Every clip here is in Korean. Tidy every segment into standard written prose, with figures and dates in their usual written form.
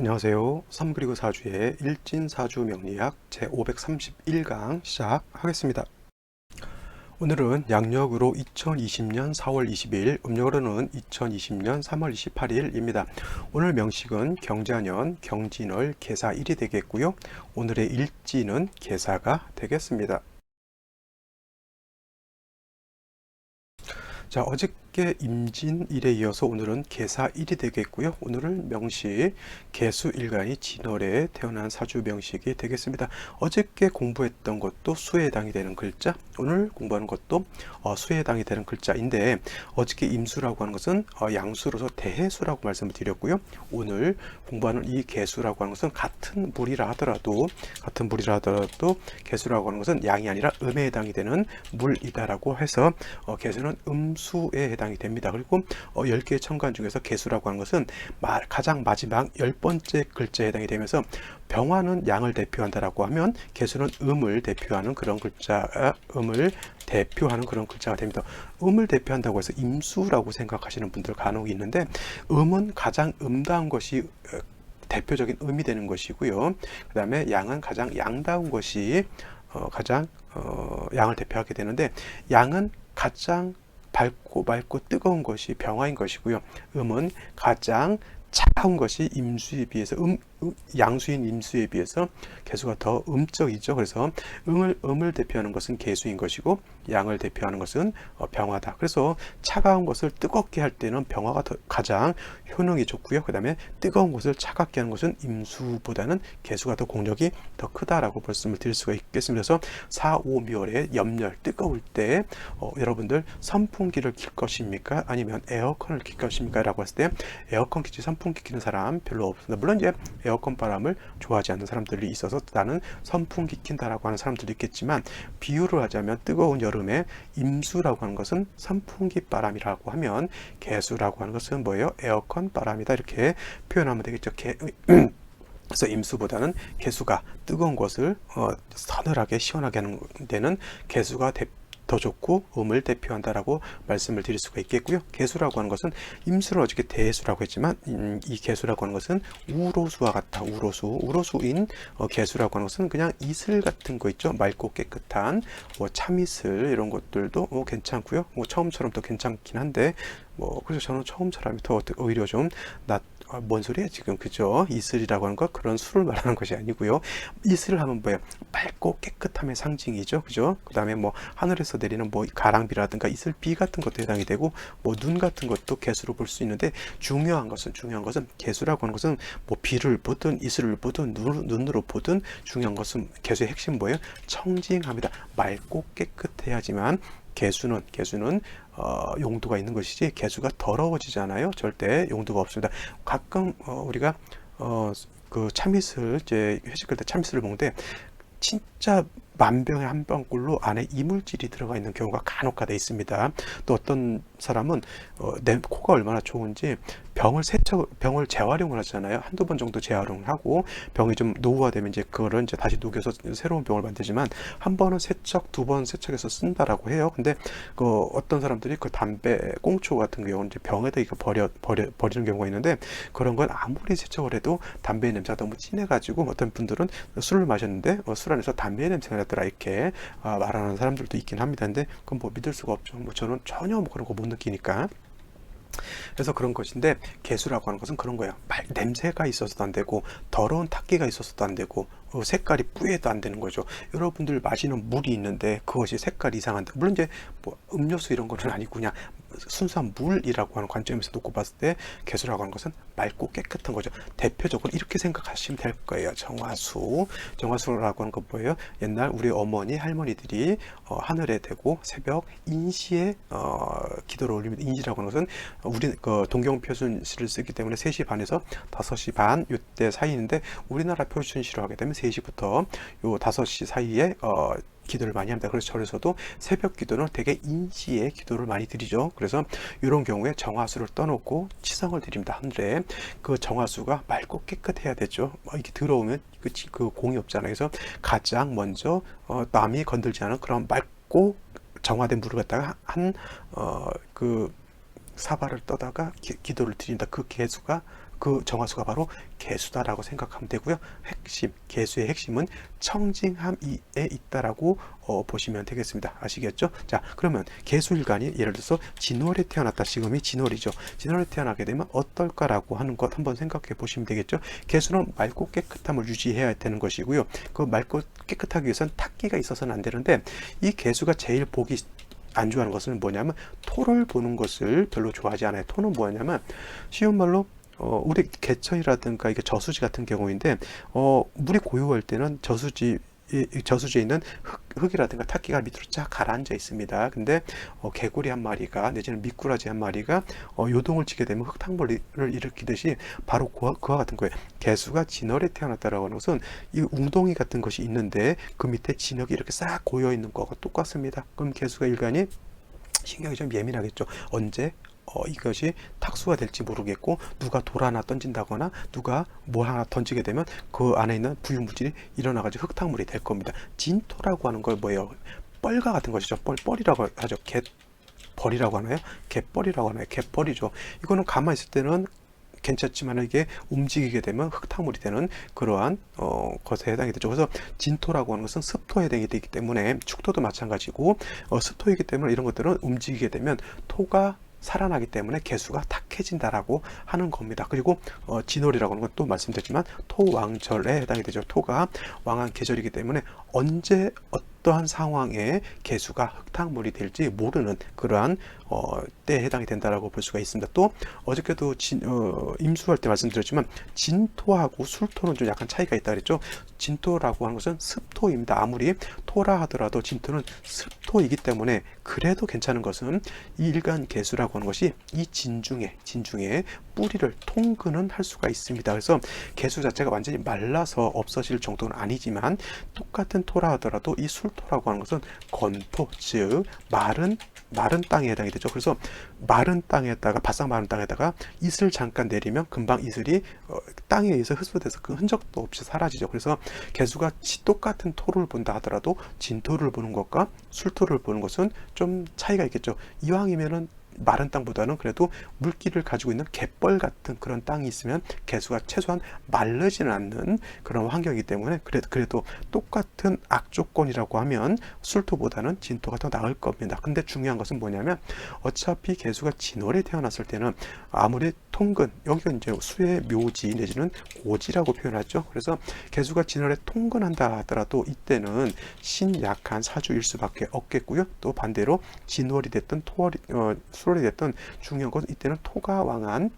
안녕하세요. 3 그리고 4주의 일진사주 명리학 제531강 시작하겠습니다. 오늘은 양력으로 2020년 4월 20일, 음력으로는 2020년 3월 28일입니다. 오늘 명식은 경자년 경진월 계사일이 되겠고요. 오늘의 일지는 계사가 되겠습니다. 자, 어저께 임진일에 이어서 오늘은 계사일이 되겠고요. 오늘은 명식 계수일간이 진월에 태어난 사주 명식이 되겠습니다. 어저께 공부했던 것도 수에 해당이 되는 글자, 오늘 공부하는 것도 수에 해당이 되는 글자인데, 어저께 임수라고 하는 것은 양수로서 대해수라고 말씀을 드렸고요. 오늘 공부하는 이 계수라고 하는 것은 같은 물이라 하더라도 계수라고 하는 것은 양이 아니라 음에 해당이 되는 물이다라고 해서 계수는 음수에 해당이 됩니다. 그리고 10개의 천간 중에서 계수라고 하는 것은 가장 마지막 10번째 글자에 해당이 되면서 병화는 양을 대표한다라고 하면 계수는 음을 대표하는 그런 글자가 됩니다. 음을 대표한다고 해서 임수라고 생각하시는 분들 간혹 있는데, 음은 가장 음다운 것이 대표적인 음이 되는 것이고요. 그 다음에 양은 가장 양다운 것이 가장 양을 대표하게 되는데, 양은 가장 밝고 맑고 뜨거운 것이 병화인 것이고요. 음은 가장 차가운 것이 임수에 비해서 양수인 임수에 비해서 계수가 더 음적이죠. 그래서 음을 대표하는 것은 계수인 것이고, 양을 대표하는 것은 병화다. 그래서 차가운 것을 뜨겁게 할 때는 병화가 가장 효능이 좋고요. 그 다음에 뜨거운 것을 차갑게 하는 것은 임수보다는 계수가 더 공력이 더 크다라고 말씀을 드릴 수가 있겠습니다. 그래서 4, 5, 미월에 염열 뜨거울 때 여러분들 선풍기를 킬 것입니까? 아니면 에어컨을 킬 것입니까? 라고 했을 때 에어컨 키지 선풍기 키는 사람 별로 없습니다. 물론 이제 에어컨 바람을 좋아하지 않는 사람들이 있어서 나는 선풍기 킨다라고 하는 사람들도 있겠지만, 비유를 하자면 뜨거운 여름에 임수라고 하는 것은 선풍기 바람이라고 하면, 계수라고 하는 것은 뭐예요? 에어컨 바람이다, 이렇게 표현하면 되겠죠. 그래서 임수보다는 계수가 뜨거운 것을 서늘하게 시원하게 하는 데는 계수가 더 좋고 음을 대표한다라고 말씀을 드릴 수가 있겠고요. 계수라고 하는 것은 임수를 어저께 대수라고 했지만, 이 계수라고 하는 것은 우로수와 같다. 우로수인 계수라고 하는 것은 그냥 이슬 같은 거 있죠. 맑고 깨끗한 참이슬, 이런 것들도 괜찮고요. 처음처럼 또 괜찮긴 한데, 그래서 저는 처음처럼이 더 오히려 좀 뭔 소리야 지금, 그죠? 이슬이라고 하는 것, 그런 술을 말하는 것이 아니고요. 이슬을 하면 뭐예요? 맑고 깨끗함의 상징이죠, 그죠? 그 다음에 하늘에서 내리는 가랑비라든가 이슬비 같은 것도 해당이 되고, 눈 같은 것도 계수로 볼 수 있는데, 중요한 것은 계수라고 하는 것은 비를 보든 이슬을 보든 눈으로 보든 중요한 것은 계수의 핵심 뭐예요? 청징합니다. 맑고 깨끗해야지만 계수는 용도가 있는 것이지, 계수가 더러워지잖아요. 절대 용도가 없습니다. 가끔 우리가 그 참이슬, 이제 회식할 때 참이슬을 먹는데, 진짜 만병의 한 병꼴로 안에 이물질이 들어가 있는 경우가 간혹가다 있습니다. 또 어떤 사람은 내 코가 얼마나 좋은지 병을 재활용을 하잖아요. 한두 번 정도 재활용을 하고 병이 좀 노후화되면 이제 그거를 이제 다시 녹여서 새로운 병을 만들지만, 한 번은 세척, 두 번 세척해서 쓴다라고 해요. 근데 어떤 사람들이 그 담배 꽁초 같은 경우는 이제 병에다 이거 버리는 경우가 있는데, 그런 건 아무리 세척을 해도 담배 냄새가 너무 진해가지고 어떤 분들은 술을 마셨는데 술 안에서 담배 냄새가 났더라, 이렇게 말하는 사람들도 있긴 합니다. 근데 그건 믿을 수가 없죠. 저는 전혀 그런 거 못 느끼니까. 그래서 그런 것인데, 계수라고 하는 것은 그런 거예요. 냄새가 있어서도 안 되고, 더러운 탁기가 있어서도 안 되고, 색깔이 뿌예도 안 되는 거죠. 여러분들 마시는 물이 있는데 그것이 색깔이 이상한데, 물론 이제 음료수 이런 거는 아니고 그냥 순수한 물이라고 하는 관점에서 놓고 봤을 때 계수라고 하는 것은 맑고 깨끗한 거죠. 대표적으로 이렇게 생각하시면 될 거예요. 정화수라고 하는 건 뭐예요? 옛날 우리 어머니 할머니들이 하늘에 대고 새벽 인시에 기도를 올립니다. 인시라고 하는 것은 우리 동경표준시를 쓰기 때문에 3시 반에서 5시 반 이때 사이인데, 우리나라 표준시로 하게 되면 3시부터 요 5시 사이에 기도를 많이 합니다. 그래서 절에서도 새벽 기도는 되게 인시에 기도를 많이 드리죠. 그래서 이런 경우에 정화수를 떠놓고 치성을 드립니다. 하늘에 그 정화수가 맑고 깨끗해야 되죠. 이렇게 들어오면 그 공이 없잖아요. 그래서 가장 먼저 남이 건들지 않은 그런 맑고 정화된 물을 갖다가 그 사발을 떠다가 기도를 드린다. 그 계수가 그 정화수가 바로 개수다라고 생각하면 되고요. 개수의 핵심은 청징함에 있다라고 보시면 되겠습니다. 아시겠죠? 자, 그러면 개수일간이 예를 들어서 진월에 태어났다. 지금이 진월이죠. 진월에 태어나게 되면 어떨까라고 하는 것 한번 생각해 보시면 되겠죠. 개수는 맑고 깨끗함을 유지해야 되는 것이고요. 그 맑고 깨끗하기 위해서는 탁기가 있어서는 안 되는데, 이 개수가 제일 보기 안 좋아하는 것은 뭐냐면 토를 보는 것을 별로 좋아하지 않아요. 토는 뭐냐면 쉬운 말로 우리 개천이라든가 이게 저수지 같은 경우인데, 물이 고요할 때는 저수지에 있는 흙이라든가 탁기가 밑으로 쫙 가라앉아 있습니다. 근데 개구리 한 마리가 내지는 미꾸라지 한 마리가 요동을 치게 되면 흙탕물을 일으키듯이 바로 그와 같은 거예요. 개수가 진월에 태어났다라고 하는 것은 이 웅덩이 같은 것이 있는데 그 밑에 진흙이 이렇게 싹 고여 있는 거가 똑같습니다. 그럼 개수가 일간이 신경이 좀 예민하겠죠. 언제 이것이 탁수가 될지 모르겠고, 누가 돌 하나 던진다거나 누가 뭐 하나 던지게 되면 그 안에 있는 부유물질이 일어나가지고 흙탕물이 될 겁니다. 진토라고 하는 걸 뭐예요? 뻘과 같은 것이죠. 뻘이라고 하죠. 갯벌이라고 하나요? 갯벌이라고 하나요? 갯벌이죠. 이거는 가만히 있을 때는 괜찮지만 이게 움직이게 되면 흙탕물이 되는 그러한 것에 해당이 되죠. 그래서 진토라고 하는 것은 습토에 해당이 되기 때문에, 축토도 마찬가지고 습토이기 때문에 이런 것들은 움직이게 되면 토가 살아나기 때문에 개수가 탁해진다라고 하는 겁니다. 그리고 진월이라고 하는 것도 말씀드렸지만 토왕절에 해당이 되죠. 토가 왕한 계절이기 때문에 언제 어떠한 상황에 개수가 흙탕물이 될지 모르는 그러한 때에 해당이 된다라고 볼 수가 있습니다. 또 어저께도 임수할 때 말씀드렸지만 진토하고 술토는 좀 약간 차이가 있다 그랬죠. 진토라고 하는 것은 습토입니다. 아무리 토라 하더라도 진토는 습토이기 때문에 그래도 괜찮은 것은 이 일간 개수라고 하는 것이 이 진중에 뿌리를 통근은 할 수가 있습니다. 그래서 개수 자체가 완전히 말라서 없어질 정도는 아니지만, 똑같은 토라 하더라도 이 술토라고 하는 것은 건토, 즉 마른 땅에 해당이 되죠. 그래서 마른 땅에다가, 바싹 마른 땅에다가 이슬 잠깐 내리면 금방 이슬이 땅에 의해서 흡수돼서 그 흔적도 없이 사라지죠. 그래서 개수가 똑같은 토를 본다 하더라도 진토를 보는 것과 술토를 보는 것은 좀 차이가 있겠죠. 이왕이면은 마른 땅보다는 그래도 물기를 가지고 있는 갯벌 같은 그런 땅이 있으면 개수가 최소한 마르지는 않는 그런 환경이기 때문에, 그래도 똑같은 악조건이라고 하면 술토보다는 진토가 더 나을 겁니다. 근데 중요한 것은 뭐냐면, 어차피 개수가 진월에 태어났을 때는 아무리 통근, 여기가 이제 수의 묘지 내지는 고지라고 표현하죠. 그래서 개수가 진월에 통근한다 하더라도 이때는 신약한 사주일 수밖에 없겠고요. 또 반대로 진월이 됐든 수월이 됐든 중요한 것은 이때는 토가 왕한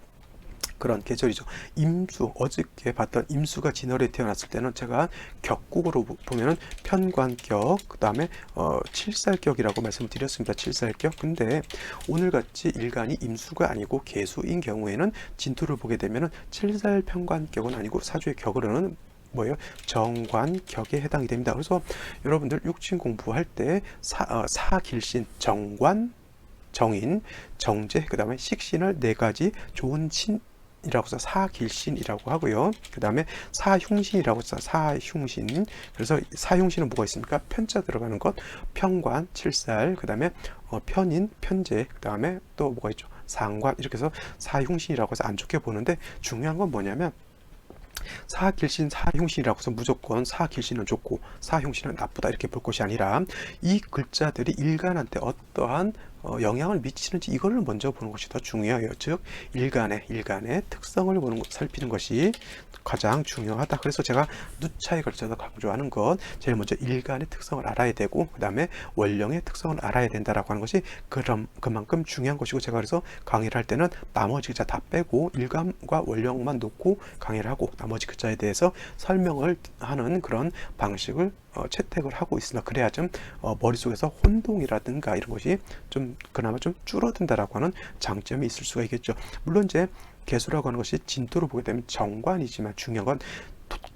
그런 계절이죠. 임수, 어저께 봤던 임수가 진월에 태어났을 때는 제가 격국으로 보면은 편관격, 그 다음에 칠살격이라고 말씀을 드렸습니다. 칠살격. 근데 오늘같이 일간이 임수가 아니고 개수인 경우에는 진토를 보게 되면은 칠살 편관격은 아니고 사주의 격으로는 뭐예요? 정관격에 해당이 됩니다. 그래서 여러분들 육친 공부할 때 사길신, 정관, 정인, 정제, 그 다음에 식신을 네 가지 좋은 이라고 해서 사길신이라고 하고요. 그 다음에 사흉신이라고 해서 사흉신. 그래서 사흉신은 뭐가 있습니까? 편자 들어가는 것, 편관, 칠살, 그 다음에 편인, 편제, 그 다음에 또 뭐가 있죠? 상관. 이렇게 해서 사흉신이라고 해서 안 좋게 보는데, 중요한 건 뭐냐면 사길신, 사흉신이라고 해서 무조건 사길신은 좋고 사흉신은 나쁘다 이렇게 볼 것이 아니라, 이 글자들이 일간한테 어떠한 영향을 미치는지 이걸 먼저 보는 것이 더 중요해요. 즉 일간의 특성을 살피는 것이 가장 중요하다. 그래서 제가 누차에 걸쳐서 강조하는 것, 제일 먼저 일간의 특성을 알아야 되고, 그 다음에 원령의 특성을 알아야 된다라고 하는 것이 그만큼 중요한 것이고, 제가 그래서 강의를 할 때는 나머지 글자 다 빼고 일간과 원령만 놓고 강의를 하고, 나머지 글자에 대해서 설명을 하는 그런 방식을 채택을 하고 있습니다. 그래야 좀 머릿속에서 혼동이라든가 이런 것이 좀 그나마 좀 줄어든다라고 하는 장점이 있을 수가 있겠죠. 물론 이제 개수라고 하는 것이 진토로 보게 되면 정관이지만, 중요한 건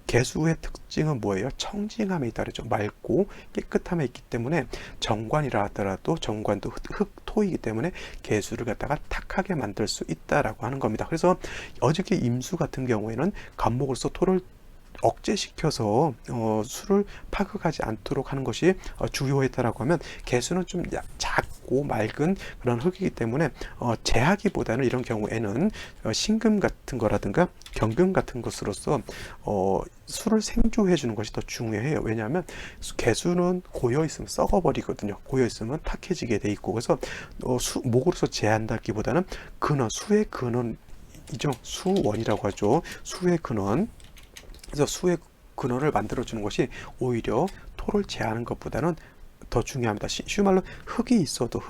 개수의 특징은 뭐예요? 청징함에 있다르죠. 맑고 깨끗함에 있기 때문에 정관이라 하더라도 정관도 흙토이기 때문에 개수를 갖다가 탁하게 만들 수 있다라고 하는 겁니다. 그래서 어저께 임수 같은 경우에는 간목으로서 토를 억제시켜서 수를 파악하지 않도록 하는 것이 주요했다라고 하면, 개수는 좀 작고 맑은 그런 흙이기 때문에 제하기보다는 이런 경우에는 신금 같은 거라든가 경금 같은 것으로서 수를 생조해 주는 것이 더 중요해요. 왜냐하면 개수는 고여 있으면 썩어버리거든요. 고여 있으면 탁해지게 돼 있고, 그래서 목으로서 제한다기보다는 근원, 수의 근원이죠. 수원이라고 하죠. 수의 근원. 그래서 수의 근원을 만들어 주는 것이 오히려 토를 제하는 것보다는 더 중요합니다. 쉬운 말로 흙이 있어도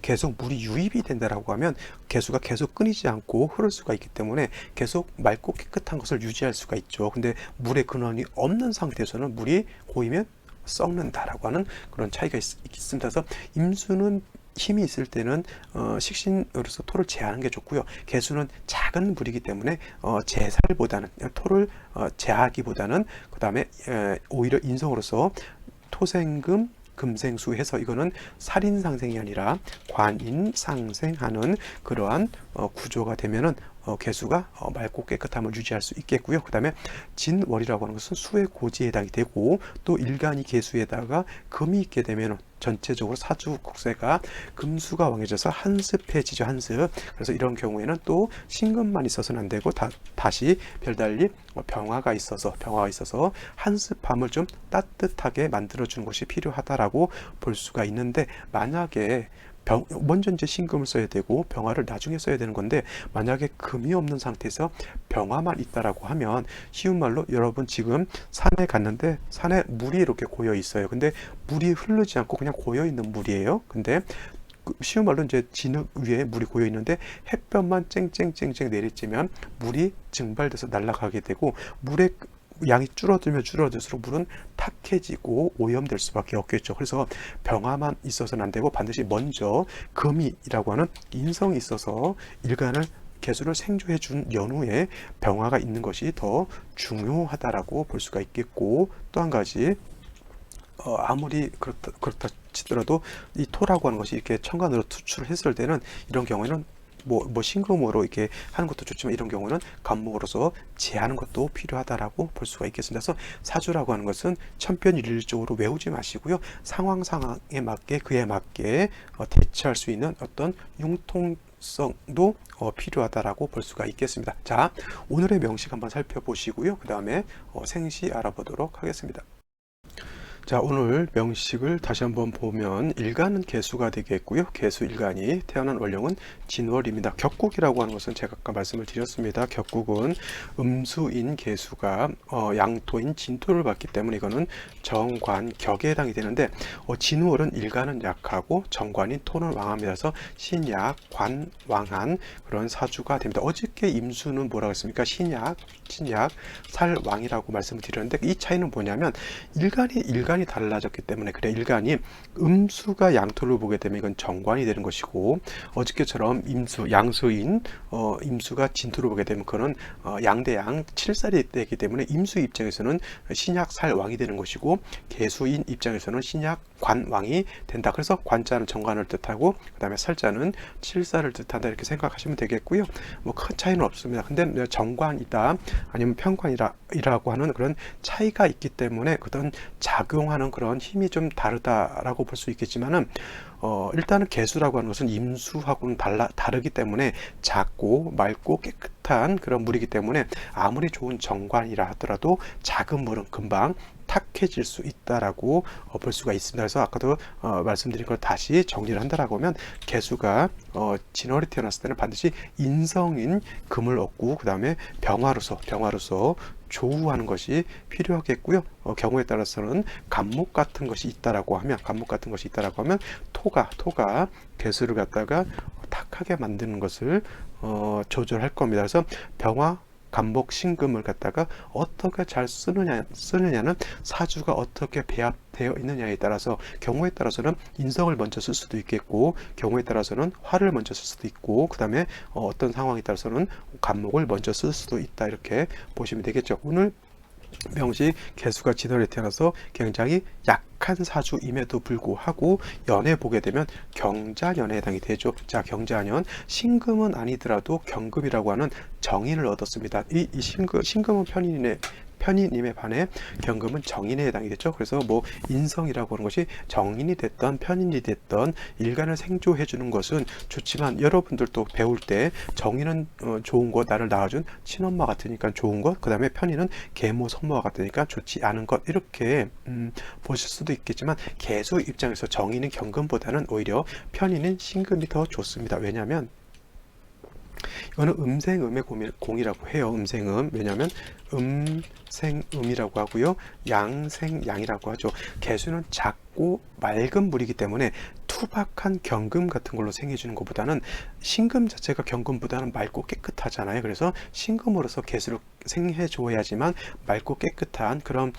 계속 물이 유입이 된다라고 하면 개수가 계속 끊이지 않고 흐를 수가 있기 때문에 계속 맑고 깨끗한 것을 유지할 수가 있죠. 근데 물의 근원이 없는 상태에서는 물이 고이면 썩는다라고 하는 그런 차이가 있습니다. 그래서 임수는 힘이 있을 때는 식신으로서 토를 제하는 게 좋고요. 개수는 작은 물이기 때문에 제살보다는 토를 제하기보다는 그 다음에 오히려 인성으로서 토생금 금생수 해서, 이거는 살인상생이 아니라 관인상생하는 그러한 구조가 되면은 개수가 맑고 깨끗함을 유지할 수 있겠고요. 그 다음에 진월이라고 하는 것은 수의 고지에 해당이 되고, 또 일간이 개수에다가 금이 있게 되면 전체적으로 사주 국세가 금수가 왕해져서 한습해지죠. 한습. 그래서 이런 경우에는 또 신금만 있어서는 안 되고 다시 별달리 병화가 있어서 한습함을 좀 따뜻하게 만들어주는 것이 필요하다라고 볼 수가 있는데, 만약에 먼저 이제 신금을 써야 되고 병화를 나중에 써야 되는 건데, 만약에 금이 없는 상태에서 병화만 있다라고 하면, 쉬운 말로 여러분 지금 산에 갔는데 산에 물이 이렇게 고여 있어요. 근데 물이 흐르지 않고 그냥 고여 있는 물이에요. 근데 쉬운 말로 이제 진흙 위에 물이 고여 있는데 햇볕만 쨍쨍쨍쨍 내리쬐면 물이 증발돼서 날아가게 되고, 물의 양이 줄어들면 줄어들수록 물은 탁해지고 오염될 수밖에 없겠죠. 그래서 병화만 있어서는 안 되고 반드시 먼저 금이라고 하는 인성이 있어서 일간을 개수를 생조해 준 연후에 병화가 있는 것이 더 중요하다라고 볼 수가 있겠고, 또 한 가지 아무리 그렇다 치더라도 이 토라고 하는 것이 이렇게 천간으로 투출을 했을 때는, 이런 경우에는 뭐 신금으로 이렇게 하는 것도 좋지만 이런 경우는 간목으로서 제하는 것도 필요하다라고 볼 수가 있겠습니다. 그래서 사주라고 하는 것은 천편일률적으로 외우지 마시고요. 상황에 맞게, 그에 맞게 대처할 수 있는 어떤 융통성도 필요하다라고 볼 수가 있겠습니다. 자, 오늘의 명식 한번 살펴보시고요. 그 다음에 생시 알아보도록 하겠습니다. 자, 오늘 명식을 다시 한번 보면, 일간은 개수가 되겠고요. 개수 일간이 태어난 월령은 진월입니다. 격국이라고 하는 것은 제가 아까 말씀을 드렸습니다. 격국은 음수인 개수가 양토인 진토를 받기 때문에 이거는 정관 격에 해당이 되는데, 진월은 일간은 약하고 정관인 토는 왕합니다. 그래서 신약 관 왕한 그런 사주가 됩니다. 어저께 임수는 뭐라고 했습니까? 신약 살왕이라고 말씀을 드렸는데, 이 차이는 뭐냐면 일간이 달라졌기 때문에 그래. 일간이 음수가 양토를 보게 되면 이건 정관이 되는 것이고, 어저께처럼 양수인 임수가 진토를 보게 되면 그거는 양대양 칠살이 되기 때문에 임수 입장에서는 신약 살왕이 되는 것이고, 개수인 입장에서는 신약 관왕이 된다. 그래서 관자는 정관을 뜻하고 그 다음에 살자는 칠살을 뜻한다, 이렇게 생각하시면 되겠고요. 뭐 큰 차이는 없습니다. 근데 정관이다 아니면 편관이라고 하는 그런 차이가 있기 때문에 그런 작용하는 그런 힘이 좀 다르다라고 볼 수 있겠지만은, 일단은 개수라고 하는 것은 임수하고는 다르기 때문에 작고 맑고 깨끗한 그런 물이기 때문에 아무리 좋은 정관이라 하더라도 작은 물은 금방 탁해질 수 있다라고 볼 수가 있습니다. 그래서 아까도 말씀드린 걸 다시 정리를 한다라고 하면, 개수가 진월이 태어났을 때는 반드시 인성인 금을 얻고 그 다음에 병화로서 조우하는 것이 필요하겠고요. 경우에 따라서는 간목 같은 것이 있다라고 하면 토가 개수를 갖다가 탁하게 만드는 것을 조절할 겁니다. 그래서 병화 간목 신금을 갖다가 어떻게 잘 쓰느냐는 사주가 어떻게 배합되어 있느냐에 따라서, 경우에 따라서는 인성을 먼저 쓸 수도 있겠고, 경우에 따라서는 화를 먼저 쓸 수도 있고, 그 다음에 어떤 상황에 따라서는 간목을 먼저 쓸 수도 있다, 이렇게 보시면 되겠죠. 오늘 명식 개수가 진월에 태어나서 굉장히 약한 사주임에도 불구하고 연에 보게 되면 경자년에 해당이 되죠. 자, 경자년 신금은 아니더라도 경금이라고 하는 정인을 얻었습니다. 이 신금은 편인임에 반해 경금은 정인에 해당이 됐죠. 그래서 뭐 인성이라고 하는 것이 정인이 됐던 편인이 됐던 일간을 생조해 주는 것은 좋지만, 여러분들도 배울 때 정인은 좋은 것, 나를 낳아준 친엄마 같으니까 좋은 것, 그 다음에 편인은 계모 성모와 같으니까 좋지 않은 것, 이렇게 보실 수도 있겠지만, 개수 입장에서 정인은 경금보다는 오히려 편인은 신금이 더 좋습니다. 왜냐하면 이거는 음생음의 공이라고 해요. 음생음. 왜냐하면 음생음이라고 하고요, 양생양이라고 하죠. 개수는 작고 맑은 물이기 때문에 투박한 경금 같은 걸로 생해주는 것보다는, 신금 자체가 경금보다는 맑고 깨끗하잖아요. 그래서 신금으로서 개수를 생해 줘야지만 맑고 깨끗한 그런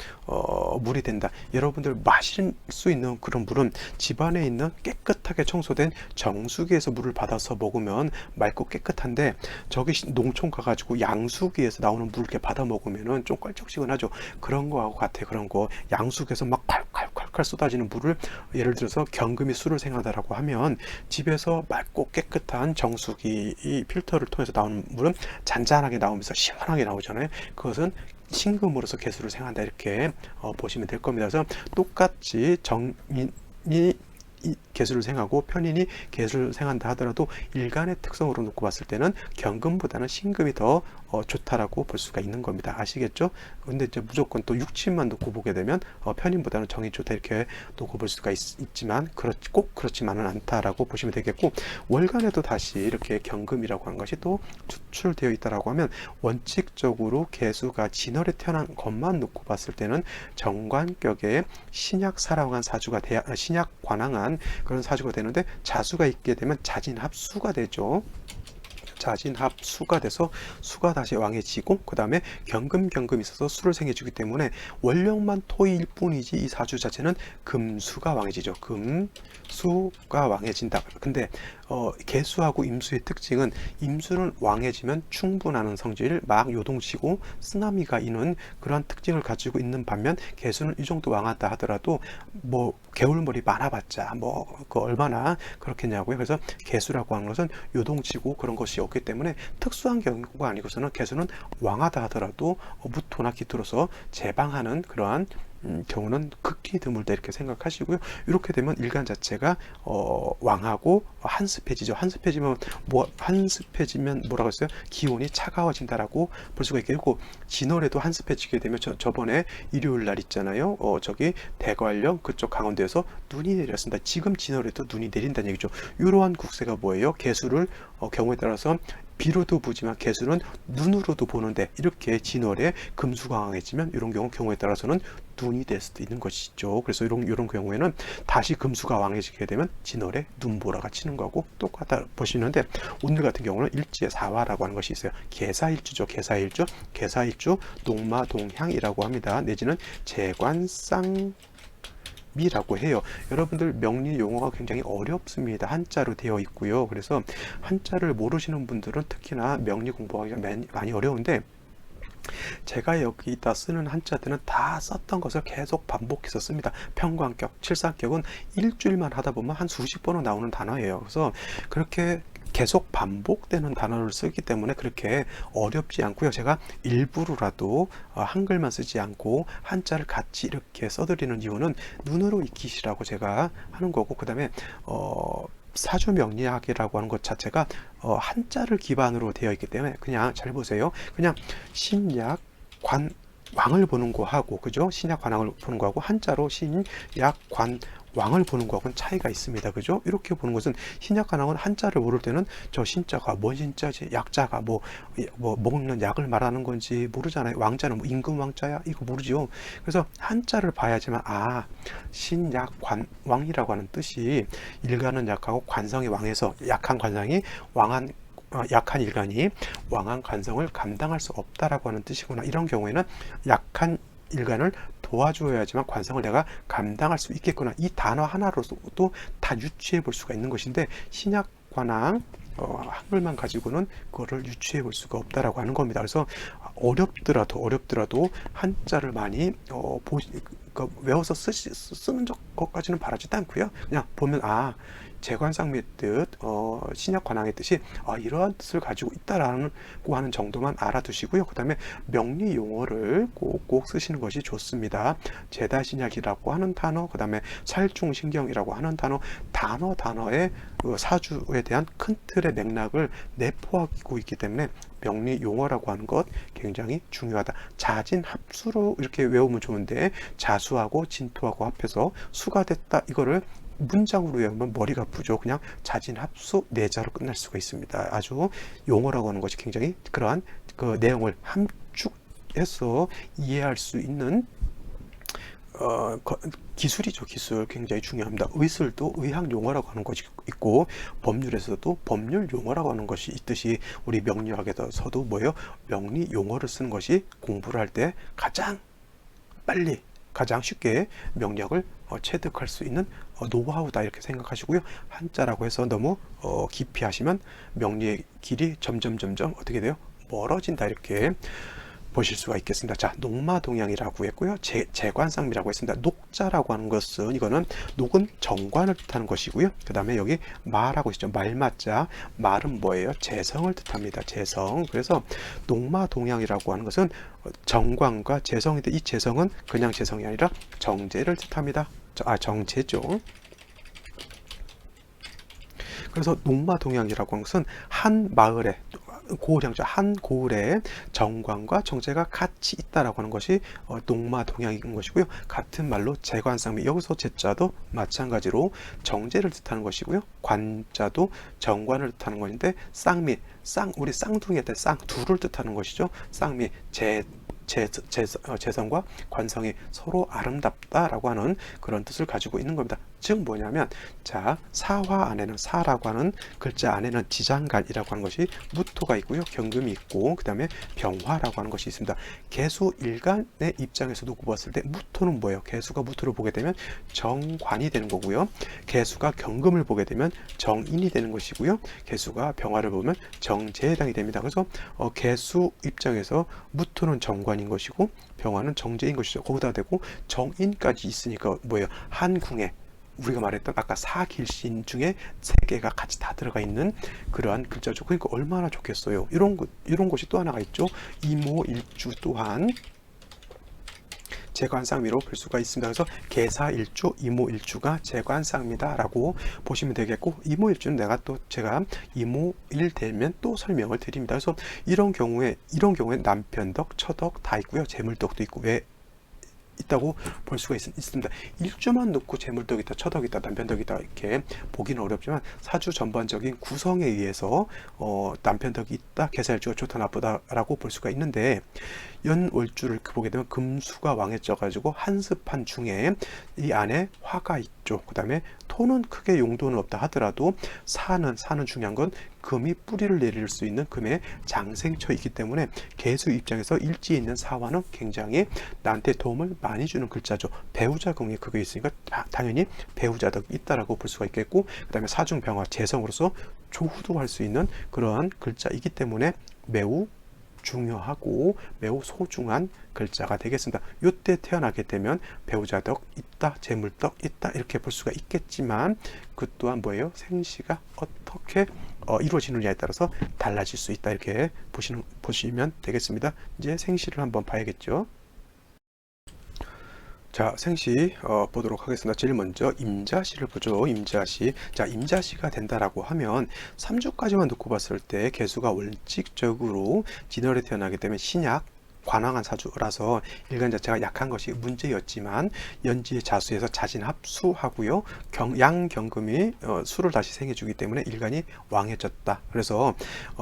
물이 된다. 여러분들 마실 수 있는 그런 물은 집안에 있는 깨끗하게 청소된 정수기에서 물을 받아서 먹으면 맑고 깨끗한데, 저기 농촌 가가지고 양수기에서 나오는 물 이렇게 받아 먹으면은 좀 껄쩍지근하죠. 그런 거하고 같아요. 그런 거 양수기에서 막 콸콸콸콸 쏟아지는 물을, 예를 들어서 경금이 술을 생하다라고 하면 집에서 맑고 깨끗한 정수기 이 필터를 통해서 나오는 물은 잔잔하게 나오면서 시원하게 나오잖아요. 그것은 신금으로서 개수를 생한다, 이렇게 보시면 될 겁니다. 그래서 똑같이 정인이 개수를 생하고 편인이 개수를 생한다 하더라도 일간의 특성으로 놓고 봤을 때는 경금보다는 신금이 더 좋다라고 볼 수가 있는 겁니다. 아시겠죠? 근데 이제 무조건 또 육친만 놓고 보게 되면 편인보다는 정이 좋다, 이렇게 놓고 볼 수가 있지만 꼭 그렇지만은 않다라고 보시면 되겠고, 월간에도 다시 이렇게 경금이라고 하는 것이 또 추출되어 있다라고 하면, 원칙적으로 개수가 진월에 태어난 것만 놓고 봤을 때는 정관격에 신약 사랑한 사주가 신약 관항한 그런 사주가 되는데, 자수가 있게 되면 자진합수가 되죠. 자진합수가 돼서 수가 다시 왕해지고, 그 다음에 경금이 있어서 수를 생해주기 때문에 원령만 토일 뿐이지 이 사주 자체는 금수가 왕해지죠. 금수가 왕해진다. 근데 개수하고 임수의 특징은, 임수는 왕해지면 충분하는 성질, 막 요동치고 쓰나미가 있는 그러한 특징을 가지고 있는 반면, 개수는 이 정도 왕하다 하더라도 뭐 개울물이 많아봤자 그 얼마나 그렇겠냐고요. 그래서 개수라고 하는 것은 요동치고 그런 것이 없기 때문에 특수한 경우가 아니고서는, 개수는 왕하다 하더라도 무토나 기토로서 제방하는 그러한 경우는 극히 드물다, 이렇게 생각하시고요. 이렇게 되면 일간 자체가 왕하고 한습해지죠. 한습해지면 뭐라고 했어요? 기온이 차가워진다라고 볼 수가 있겠고, 진월에도 한습해지게 되면 저번에 일요일 날 있잖아요. 저기 대관령 그쪽 강원도에서 눈이 내렸습니다. 지금 진월에도 눈이 내린다는 얘기죠. 이러한 국세가 뭐예요? 개수를 경우에 따라서 비로도 보지만 개수는 눈으로도 보는데, 이렇게 진월에 금수가 강해지면 이런 경우에 따라서는 눈이 될 수도 있는 것이죠. 그래서 이런 경우에는 다시 금수가 왕해지게 되면 진월에 눈보라가 치는 거하고 똑같다 보시는데, 오늘 같은 경우는 일지의 사화라고 하는 것이 있어요. 개사일주죠. 개사일주 농마동향이라고 합니다. 내지는 재관쌍 미라고 해요. 여러분들 명리 용어가 굉장히 어렵습니다. 한자로 되어 있고요. 그래서 한자를 모르시는 분들은 특히나 명리 공부하기가 많이 어려운데, 제가 여기다 쓰는 한자들은 다 썼던 것을 계속 반복해서 씁니다. 평관격, 칠상격은 일주일만 하다 보면 한 수십 번은 나오는 단어예요. 그래서 그렇게 계속 반복되는 단어를 쓰기 때문에 그렇게 어렵지 않고요. 제가 일부러라도 한글만 쓰지 않고 한자를 같이 이렇게 써드리는 이유는 눈으로 익히시라고 제가 하는 거고, 그 다음에 사주 명리학이라고 하는 것 자체가 한자를 기반으로 되어 있기 때문에, 그냥 잘 보세요. 그냥 신약 관 왕을 보는 거하고, 그죠? 신약 관왕을 보는 거하고, 한자로 신약 관 왕을 보는 거하고는 차이가 있습니다. 그죠? 이렇게 보는 것은, 신약 관왕은 한자를 모를 때는 저 신자가 뭔 신자지, 약자가 뭐 먹는 약을 말하는 건지 모르잖아요. 왕자는 뭐 임금 왕자야, 이거 모르죠. 그래서 한자를 봐야지만, 신약 관 왕이라고 하는 뜻이, 일간은 약하고 관성이 왕해서 약한 관성이 약한 일간이 왕한 관성을 감당할 수 없다라고 하는 뜻이구나. 이런 경우에는 약한 일간을 도와줘야지만 관성을 내가 감당할 수 있겠구나. 이 단어 하나로도 다 유추해 볼 수가 있는 것인데, 신약 관왕 한글만 가지고는 그거를 유추해 볼 수가 없다라고 하는 겁니다. 그래서 어렵더라도 한자를 많이 외워서 쓰는 것까지는 바라지도 않고요. 그냥 보면 재관상미의 뜻, 신약 관항의 뜻이 이러한 뜻을 가지고 있다라고 하는 정도만 알아두시고요. 그 다음에 명리 용어를 꼭꼭 쓰시는 것이 좋습니다. 제다신약이라고 하는 단어, 그 다음에 살충신경이라고 하는 단어의 사주에 대한 큰 틀의 맥락을 내포하고 있기 때문에 명리 용어라고 하는 것 굉장히 중요하다. 자진합수로 이렇게 외우면 좋은데 자수하고 진토하고 합해서 수가 됐다. 이거를 문장으로 외우면 머리가 아프죠. 그냥 자진합수 내자로 끝날 수가 있습니다. 아주 용어라고 하는 것이 굉장히 그러한 그 내용을 함축해서 이해할 수 있는 기술이죠. 기술 굉장히 중요합니다. 의술도 의학 용어라고 하는 것이 있고 법률에서도 법률 용어라고 하는 것이 있듯이 우리 명리학에서도 뭐예요? 명리 용어를 쓰는 것이 공부를 할 때 가장 빨리 가장 쉽게 명령을 체득할 수 있는 노하우다 이렇게 생각하시고요. 한자라고 해서 너무 깊이 하시면 명리의 길이 점점 어떻게 돼요? 멀어진다 이렇게 보실 수가 있겠습니다. 자, 녹마동양이라고 했고요. 재관상미라고 했습니다. 녹자라고 하는 것은 이거는 녹은 정관을 뜻하는 것이고요. 그 다음에 여기 말하고 있죠. 말마자. 말은 뭐예요? 재성을 뜻합니다. 재성. 그래서 녹마동양이라고 하는 것은 정관과 재성인데 이 재성은 그냥 재성이 아니라 정제를 뜻합니다. 정제죠. 그래서 녹마동양이라고 하는 것은 한 마을에 고을형조 한 고을에 정관과 정제가 같이 있다라고 하는 것이 녹마동양인 것이고요. 같은 말로 재관상미, 여기서 제자도 마찬가지로 정제를 뜻하는 것이고요. 관자도 정관을 뜻하는 것인데 쌍미, 우리 쌍둥이의 때 쌍두를 뜻하는 것이죠. 쌍미, 재성과 관성이 서로 아름답다라고 하는 그런 뜻을 가지고 있는 겁니다. 즉 뭐냐면 자, 사화 안에는 사라고 하는 글자 안에는 지장간이라고 하는 것이 무토가 있고요. 경금이 있고 그 다음에 병화라고 하는 것이 있습니다. 개수 일간의 입장에서 두고 봤을 때 무토는 뭐예요? 개수가 무토를 보게 되면 정관이 되는 거고요. 개수가 경금을 보게 되면 정인이 되는 것이고요. 개수가 병화를 보면 정제에 해당이 됩니다. 그래서 개수 입장에서 무토는 정관인 것이고 병화는 정제인 것이죠. 거기다 대고 정인까지 있으니까 뭐예요? 한궁에 우리가 말했던 아까 사길신 중에 3개가 같이 다 들어가 있는 그러한 글자죠. 그러니까 얼마나 좋겠어요. 이런 것이 또 하나가 있죠. 이모일주 또한 재관상미로 볼 수가 있습니다. 그래서 개사일주, 이모일주가 재관상미다라고 보시면 되겠고 이모일주는 제가 이모일 되면 또 설명을 드립니다. 그래서 이런 경우에 남편덕, 처덕 다 있고요. 재물덕도 있고 왜 있다고 볼 수가 있습니다. 일주만 놓고 재물덕이 있다, 처덕이 있다, 남편덕이 있다 이렇게 보기는 어렵지만 사주 전반적인 구성에 의해서 남편덕이 있다, 개사일주가 좋다 나쁘다라고 볼 수가 있는데 연월주를 보게 되면 금수가 왕해져 가지고 한습한 중에 이 안에 화가 있죠. 그 다음에 토는 크게 용도는 없다 하더라도 사는 중요한 건 금이 뿌리를 내릴 수 있는 금의 장생처이기 때문에 개수 입장에서 일지에 있는 사화는 굉장히 나한테 도움을 많이 주는 글자죠. 배우자 궁이 그게 있으니까 당연히 배우자덕이 있다라고 볼 수가 있겠고 그 다음에 사중병화 재성으로서 조후도 할 수 있는 그러한 글자이기 때문에 매우 중요하고 매우 소중한 글자가 되겠습니다. 이때 태어나게 되면 배우자덕 있다, 재물덕 있다 이렇게 볼 수가 있겠지만 그 또한 뭐예요? 생시가 어떻게 이루어지느냐에 따라서 달라질 수 있다 이렇게 보시면 되겠습니다. 이제 생시를 한번 봐야겠죠. 자, 생시 보도록 하겠습니다. 제일 먼저 임자시를 보죠. 임자시. 자, 임자시가 된다라고 하면 3주까지만 놓고 봤을 때 개수가 원칙적으로 진월에 태어나게 되면 신약 관왕한 사주라서 일간 자체가 약한 것이 문제였지만 연지의 자수에서 자진합수하고요. 양경금이 수를 다시 생겨주기 때문에 일간이 왕해졌다. 그래서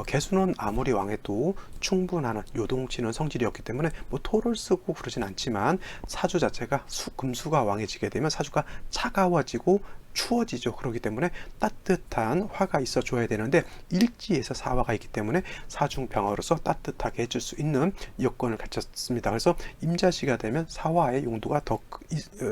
개수는 아무리 왕해도 충분한 요동치는 성질이었기 때문에 뭐 토를 쓰고 그러진 않지만 사주 자체가 금수가 왕해지게 되면 사주가 차가워지고 추워지죠. 그렇기 때문에 따뜻한 화가 있어 줘야 되는데 일지에서 사화가 있기 때문에 사중병화로서 따뜻하게 해줄 수 있는 여건을 갖췄습니다. 그래서 임자시가 되면 사화의 용도가 더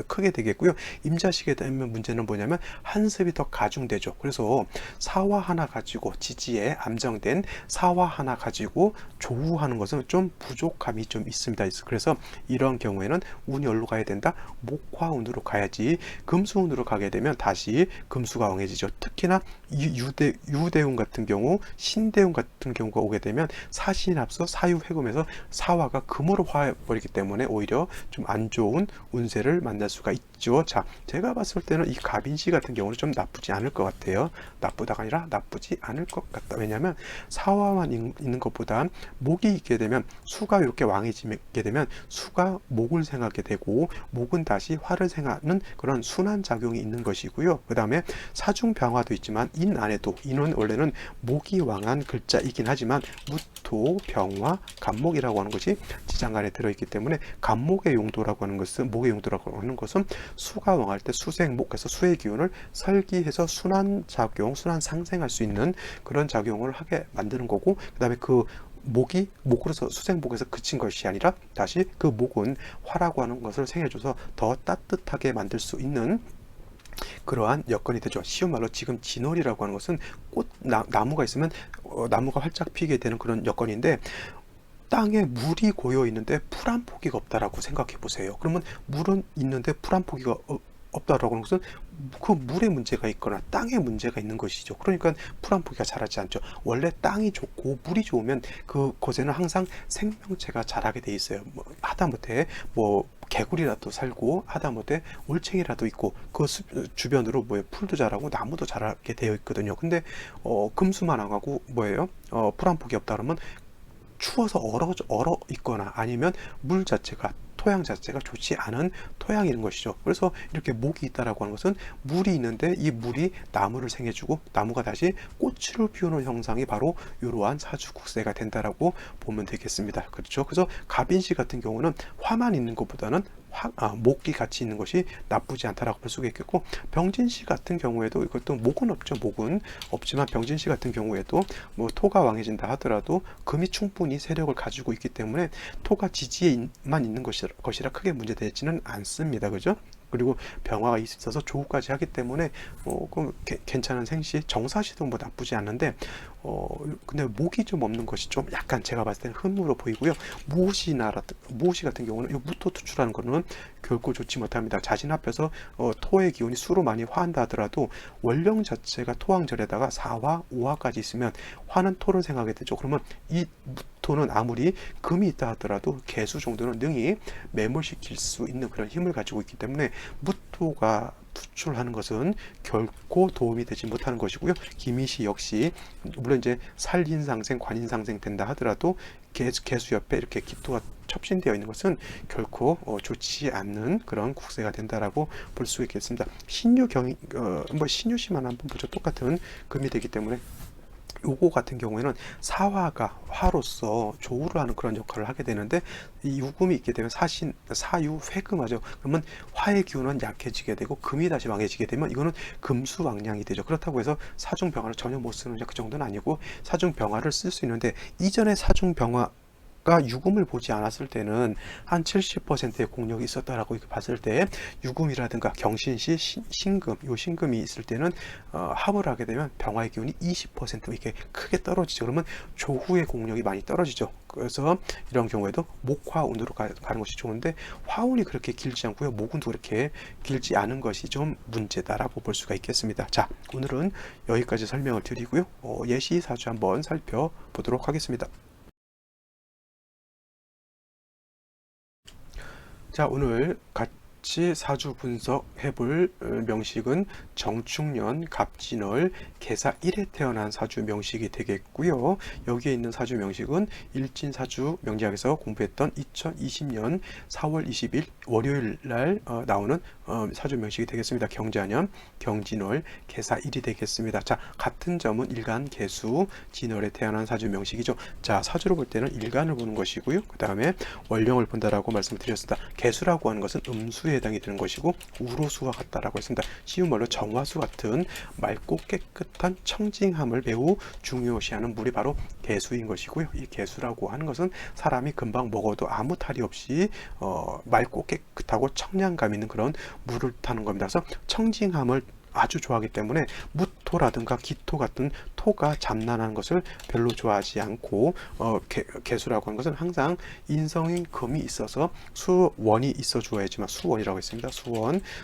크게 되겠고요. 임자시가 되면 문제는 뭐냐면 한습이 더 가중되죠. 그래서 사화 하나 가지고 지지에 암정된 사화 하나 가지고 조우하는 것은 좀 부족함이 좀 있습니다. 그래서 이런 경우에는 운이 어디로 가야 된다? 목화운으로 가야지 금수운으로 가게 되면 다시 금수가 왕해지죠. 특히나 유대운 같은 경우, 신대운 같은 경우가 오게 되면 사신합서 사유회금에서 사화가 금으로 화해버리기 때문에 오히려 좀 안 좋은 운세를 만날 수가 있죠. 자, 제가 봤을 때는 이 갑인시 같은 경우는 좀 나쁘지 않을 것 같아요. 나쁘다가 아니라 나쁘지 않을 것 같다. 왜냐하면 사화만 있는 것보다 목이 있게 되면 수가 이렇게 왕해지게 되면 수가 목을 생하게 되고 목은 다시 화를 생하는 그런 순환 작용이 있는 것이고요. 그 다음에 사중병화도 있지만 인 안에도, 인은 원래는 목이 왕한 글자이긴 하지만 무토, 병화, 간목이라고 하는 것이 지장간에 들어있기 때문에 간목의 용도라고 하는 것은, 목의 용도라고 하는 것은 수가 왕할 때 수생목에서 수의 기운을 설기해서 순환 작용, 순환 상생할 수 있는 그런 작용을 하게 만드는 거고, 그 다음에 그 목이 목으로서 수생목에서 그친 것이 아니라 다시 그 목은 화라고 하는 것을 생해줘서 더 따뜻하게 만들 수 있는 그러한 여건이 되죠. 쉬운 말로 지금 진월이라고 하는 것은 나무가 있으면 나무가 활짝 피게 되는 그런 여건인데, 땅에 물이 고여 있는데 풀 한 포기가 없다라고 생각해 보세요. 그러면 물은 있는데 풀 한 포기가 없다라고 하는 것은 그 물에 문제가 있거나 땅에 문제가 있는 것이죠. 그러니까 풀 한 포기가 자라지 않죠. 원래 땅이 좋고 물이 좋으면 그곳에는 항상 생명체가 자라게 돼 있어요. 하다못해 개구리라도 살고 하다못해 올챙이라도 있고 그 주변으로 풀도 자라고 나무도 자라게 되어 있거든요. 근데 금수만 안 하고 풀 한 포기 없다 그러면 추워서 얼어 있거나 아니면 물 자체가, 토양 자체가 좋지 않은 토양인 것이죠. 그래서 이렇게 목이 있다라고 하는 것은 물이 있는데 이 물이 나무를 생해주고 나무가 다시 꽃을 피우는 형상이 바로 이러한 사주국세가 된다라고 보면 되겠습니다. 그렇죠? 그래서 갑인시 같은 경우는 화만 있는 것보다는 목이 같이 있는 것이 나쁘지 않다라고 볼 수가 있겠고, 병진시 같은 경우에도 이것도 목은 없죠. 목은 없지만 병진시 같은 경우에도 토가 왕해진다 하더라도 금이 충분히 세력을 가지고 있기 때문에 토가 지지에만 있는 것이라 크게 문제되지는 않습니다. 그죠? 그리고 병화가 있어서 조우까지 하기 때문에 괜찮은 생시, 정사시도 나쁘지 않는데 근데 목이 좀 없는 것이 좀 약간 제가 봤을 때는 흠으로 보이고요. 무오시 같은 경우는 이 무토 투출하는 거는 결코 좋지 못합니다. 자신 앞에서 토의 기운이 수로 많이 화한다 하더라도 원령 자체가 토왕절에다가 4화, 5화까지 있으면 화는 토를 생하게 되죠. 그러면 이 무토는 아무리 금이 있다 하더라도 개수 정도는 능히 매몰시킬 수 있는 그런 힘을 가지고 있기 때문에 무토가 투출하는 것은 결코 도움이 되지 못하는 것이고요. 기미시 역시 물론 이제 살인상생, 관인상생 된다 하더라도 개수 옆에 이렇게 기토가 첩신되어 있는 것은 결코 좋지 않는 그런 국세가 된다라고 볼 수 있겠습니다. 신유시만 한번 보죠. 똑같은 금이 되기 때문에 요거 같은 경우에는 사화가 화로서 조우를 하는 그런 역할을 하게 되는데, 이 유금이 있게 되면 사유 회금하죠. 그러면 화의 기운은 약해지게 되고 금이 다시 왕해지게 되면 이거는 금수왕량이 되죠. 그렇다고 해서 사중병화를 전혀 못 쓰는 그 정도는 아니고, 사중병화를 쓸 수 있는데 이전에 사중병화 유금을 보지 않았을 때는 한 70%의 공력이 있었다라고 봤을 때, 유금이라든가 경신시, 신금, 요 신금이 있을 때는 합을 하게 되면 병화의 기운이 20% 이렇게 크게 떨어지죠. 그러면 조후의 공력이 많이 떨어지죠. 그래서 이런 경우에도 목화운으로 가는 것이 좋은데, 화운이 그렇게 길지 않고요. 목운도 그렇게 길지 않은 것이 좀 문제다라고 볼 수가 있겠습니다. 자, 오늘은 여기까지 설명을 드리고요. 예시 사주 한번 살펴보도록 하겠습니다. 자, 오늘 같이 사주 분석해 볼 명식은 정축년, 갑진월, 계사 1에 태어난 사주 명식이 되겠고요. 여기에 있는 사주 명식은 일진사주 명리학에서 공부했던 2020년 4월 20일 월요일 날 나오는 사주 명식이 되겠습니다. 경자년, 경진월, 계사 1이 되겠습니다. 자, 같은 점은 일간, 계수, 진월에 태어난 사주 명식이죠. 자, 사주로 볼 때는 일간을 보는 것이고요. 그 다음에 월령을 본다라고 말씀을 드렸습니다. 계수라고 하는 것은 음수에 해당이 되는 것이고, 우로수와 같다라고 했습니다. 쉬운 말로 정화수 같은 맑고 깨끗한 청징함을 매우 중요시하는 물이 바로 계수인 것이고요. 이 계수라고 하는 것은 사람이 금방 먹어도 아무 탈이 없이 맑고 깨끗하고 청량감 있는 그런 물을 타는 겁니다. 그래서 청징함을 아주 좋아하기 때문에 무토라든가 기토 같은 토가 잠난한 것을 별로 좋아하지 않고 개수라고 하는 것은 항상 인성인 금이 있어서 수원이 있어 주어야지만 수원이라고 했습니다.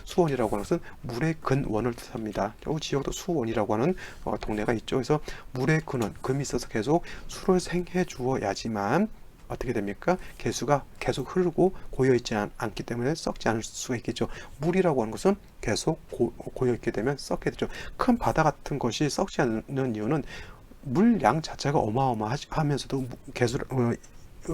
수원이라고 하는 것은 물의 근원을 뜻합니다. 이 지역도 수원이라고 하는 동네가 있죠. 그래서 물의 근원 금이 있어서 계속 수를 생해 주어야지만 어떻게 됩니까? 개수가 계속 흐르고 고여있지 않기 때문에 썩지 않을 수가 있겠죠. 물이라고 하는 것은 계속 고여있게 되면 썩게 되죠. 큰 바다 같은 것이 썩지 않는 이유는 물량 자체가 어마어마하면서도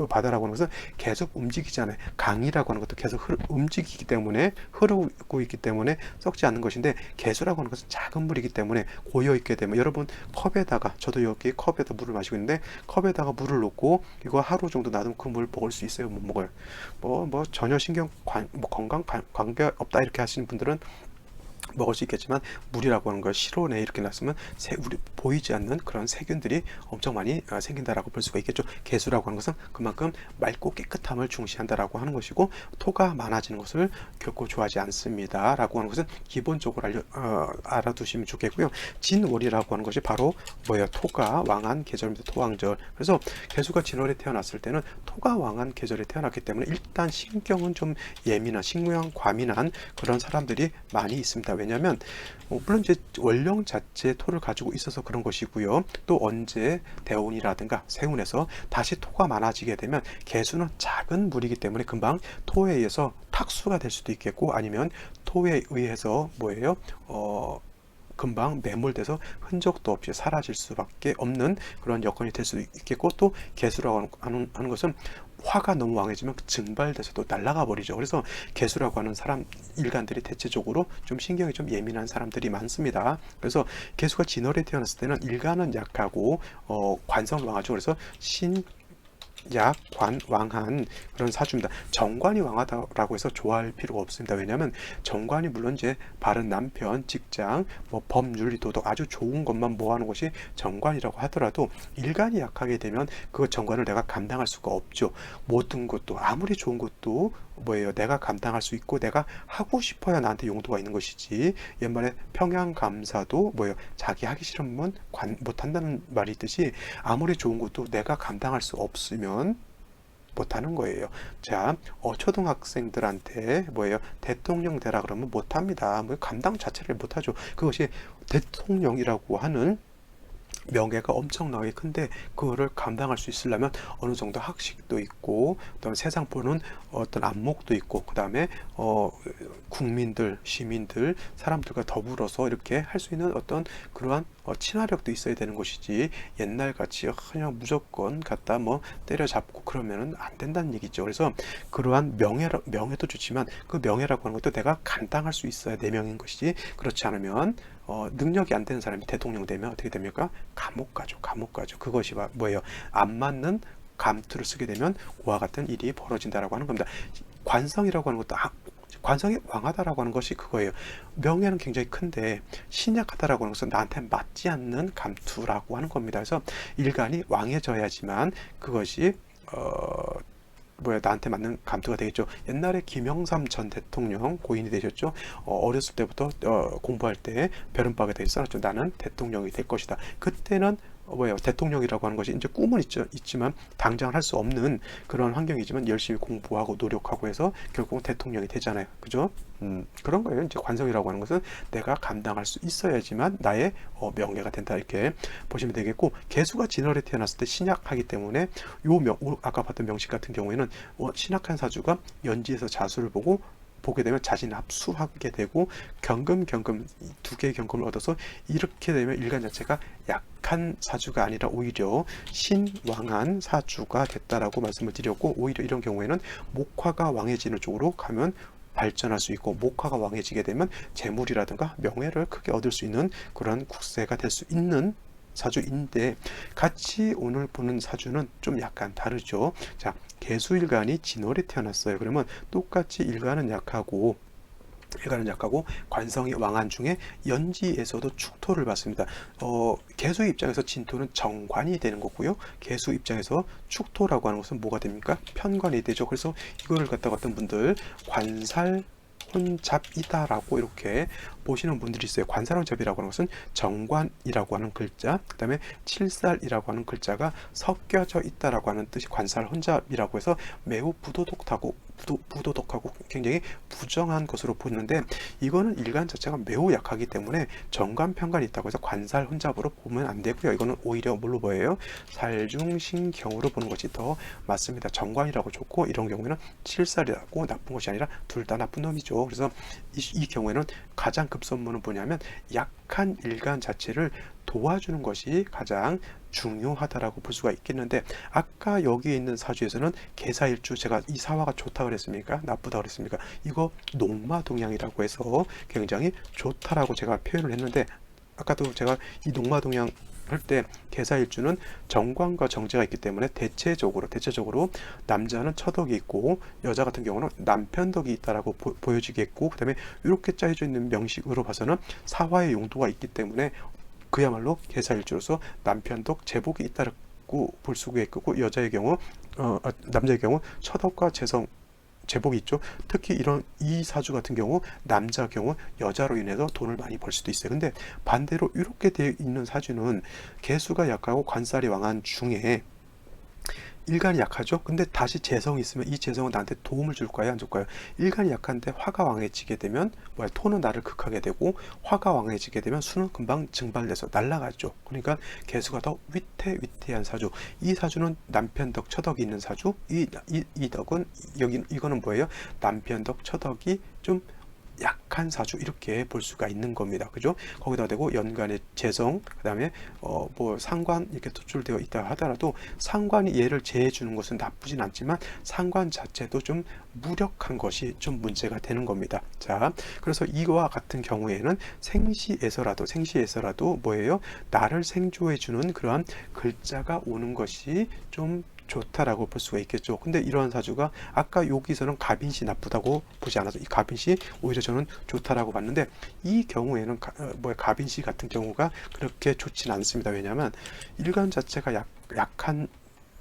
바다라고 하는 것은 계속 움직이잖아요. 강이라고 하는 것도 계속 움직이기 때문에 흐르고 있기 때문에 썩지 않는 것인데 개수라고 하는 것은 작은 물이기 때문에 고여 있게 되면 여러분 컵에다가 저도 여기 컵에다 물을 마시고 있는데 컵에다가 물을 넣고 이거 하루 정도 놔두면 그 물 먹을 수 있어요? 못 먹어요? 뭐 전혀 건강 관계 없다 이렇게 하시는 분들은 먹을 수 있겠지만 물이라고 하는 걸 실온에 이렇게 놨으면 우리 보이지 않는 그런 세균들이 엄청 많이 생긴다라고 볼 수가 있겠죠. 개수라고 하는 것은 그만큼 맑고 깨끗함을 중시한다라고 하는 것이고 토가 많아지는 것을 결코 좋아하지 않습니다. 라고 하는 것은 기본적으로 알아두시면 좋겠고요. 진월이라고 하는 것이 바로 뭐예요? 토가 왕한 계절입니다. 토왕절. 그래서 개수가 진월에 태어났을 때는 토가 왕한 계절에 태어났기 때문에 일단 신경은 좀 예민한 신경 과민한 그런 사람들이 많이 있습니다. 왜냐하면 물론 이제 원령 자체 토를 가지고 있어서 그런 것이고요. 또 언제 대운이라든가 세운에서 다시 토가 많아지게 되면 개수는 작은 물이기 때문에 금방 토에 의해서 탁수가 될 수도 있겠고 아니면 토에 의해서 뭐예요? 금방 매몰돼서 흔적도 없이 사라질 수밖에 없는 그런 여건이 될 수도 있겠고 또 개수라고 하는 것은 화가 너무 왕해지면 증발돼서 또 날아가 버리죠. 그래서 개수라고 하는 사람 일간들이 대체적으로 좀 신경이 좀 예민한 사람들이 많습니다. 그래서 개수가 진월에 태어났을 때는 일간은 약하고 관성은 왕하죠. 그래서 왕한 그런 사주입니다. 정관이 왕하다라고 해서 좋아할 필요가 없습니다. 왜냐하면 정관이 물론 이제 바른 남편, 직장, 법률, 도덕 아주 좋은 것만 모아놓은 것이 정관이라고 하더라도 일간이 약하게 되면 그 정관을 내가 감당할 수가 없죠. 모든 것도 아무리 좋은 것도 뭐예요? 내가 감당할 수 있고 내가 하고 싶어야 나한테 용도가 있는 것이지. 옛말에 평양감사도 뭐예요? 자기 하기 싫으면 못한다는 말이 있듯이 아무리 좋은 것도 내가 감당할 수 없으면 못하는 거예요. 자, 초등학생들한테 뭐예요? 대통령 되라 그러면 못합니다. 감당 자체를 못하죠. 그것이 대통령이라고 하는 명예가 엄청나게 큰데 그거를 감당할 수 있으려면 어느 정도 학식도 있고 그다음에 세상 보는 어떤 안목도 있고 그다음에 국민들, 시민들, 사람들과 더불어서 이렇게 할 수 있는 어떤 그러한 친화력도 있어야 되는 것이지 옛날같이 그냥 무조건 갖다 때려잡고 그러면은 안 된다는 얘기죠. 그래서 그러한 명예도 좋지만 그 명예라고 하는 것도 내가 감당할 수 있어야 내 명인 것이지 그렇지 않으면 능력이 안 되는 사람이 대통령 되면 어떻게 됩니까? 감옥 가죠. 그것이 뭐예요? 안 맞는 감투를 쓰게 되면 그와 같은 일이 벌어진다라고 하는 겁니다. 관성이라고 하는 것도 관성이 왕하다라고 하는 것이 그거예요. 명예는 굉장히 큰데 신약하다라고 하는 것은 나한테 맞지 않는 감투라고 하는 겁니다. 그래서 일간이 왕해져야지만 그것이 나한테 맞는 감투가 되겠죠. 옛날에 김영삼 전 대통령 고인이 되셨죠. 어렸을 때부터 공부할 때 벼른박에 되어 써놨죠. 나는 대통령이 될 것이다. 그때는 대통령이라고 하는 것이 이제 꿈은 있지만 당장 할 수 없는 그런 환경이지만 열심히 공부하고 노력하고 해서 결국은 대통령이 되잖아요. 그죠? 그런 거예요. 이제 관성이라고 하는 것은 내가 감당할 수 있어야지만 나의 명예가 된다 이렇게 보시면 되겠고 개수가 진월에 태어났을 때 신약하기 때문에 아까 봤던 명식 같은 경우에는 신약한 사주가 연지에서 자수를 보게 되면 자신을 합수하게 되고 경금 두 개의 경금을 얻어서 이렇게 되면 일간 자체가 약한 사주가 아니라 오히려 신왕한 사주가 됐다라고 말씀을 드렸고 오히려 이런 경우에는 목화가 왕해지는 쪽으로 가면 발전할 수 있고 목화가 왕해지게 되면 재물이라든가 명예를 크게 얻을 수 있는 그런 국세가 될 수 있는 사주인데 같이 오늘 보는 사주는 좀 약간 다르죠. 자, 개수일간이 진월에 태어났어요. 그러면 똑같이 일간은 약하고 관성이 왕한 중에 연지에서도 축토를 받습니다. 개수 입장에서 진토는 정관이 되는 거고요. 개수 입장에서 축토라고 하는 것은 뭐가 됩니까? 편관이 되죠. 그래서 이거를 갖다가 어떤 분들 관살 혼잡이다라고 이렇게 보시는 분들이 있어요. 관살혼잡이라고 하는 것은 정관이라고 하는 글자, 그 다음에 칠살이라고 하는 글자가 섞여져 있다라고 하는 뜻이 관살혼잡이라고 해서 매우 부도덕하고 굉장히 부정한 것으로 보이는데, 이거는 일간 자체가 매우 약하기 때문에 정관편관이 있다고 해서 관살혼잡으로 보면 안 되고요. 이거는 오히려 뭘로 보여요? 살중신경으로 보는 것이 더 맞습니다. 정관이라고 좋고, 이런 경우에는 칠살이라고 나쁜 것이 아니라 둘 다 나쁜 놈이죠. 그래서 이 경우에는 가장 급선무는 뭐냐면 약한 일간 자체를 도와주는 것이 가장 중요하다라고 볼 수가 있겠는데, 아까 여기에 있는 사주에서는 계사일주, 제가 이 사화가 좋다 그랬습니까? 나쁘다 그랬습니까? 이거 녹마동양이라고 해서 굉장히 좋다라고 제가 표현을 했는데, 아까도 제가 이 녹마동양 할 때 계사일주는 정관과 정제가 있기 때문에 대체적으로 남자는 처덕이 있고 여자 같은 경우는 남편덕이 있다라고 보여지겠고, 그 다음에 이렇게 짜여져 있는 명식으로 봐서는 사화의 용도가 있기 때문에 그야말로 계사일주로서 남편덕 제복이 있다고 볼 수가 있고, 여자의 경우 남자의 경우 처덕과 제복이 있죠. 특히 이 사주 같은 경우 남자 경우 여자로 인해서 돈을 많이 벌 수도 있어요. 근데 반대로 이렇게 되어 있는 사주는 개수가 약하고 관살이 왕한 중에 일간이 약하죠. 근데 다시 재성이 있으면 이 재성은 나한테 도움을 줄까요, 안 줄까요? 일간이 약한데 화가 왕해지게 되면 토는 나를 극하게 되고, 화가 왕해지게 되면 수는 금방 증발돼서 날아가죠. 그러니까 개수가 더 위태위태한 사주. 이 사주는 남편덕 처덕이 있는 사주. 이 덕은 이거는 뭐예요? 남편덕 처덕이 좀 약한 사주, 이렇게 볼 수가 있는 겁니다. 그죠? 거기다 대고 연간의 재성, 그 다음에 뭐 상관 이렇게 도출되어 있다 하더라도 상관이 얘를 제해주는 것은 나쁘진 않지만 상관 자체도 좀 무력한 것이 좀 문제가 되는 겁니다. 자, 그래서 이와 같은 경우에는 생시에서라도 뭐예요? 나를 생조해주는 그러한 글자가 오는 것이 좀 좋다라고 볼 수가 있겠죠. 근데 이러한 사주가 아까 여기서는 갑인시 나쁘다고 보지 않아서 이 갑인시 오히려 저는 좋다라고 봤는데, 이 경우에는 갑인시 같은 경우가 그렇게 좋지는 않습니다. 왜냐하면 일간 자체가 약한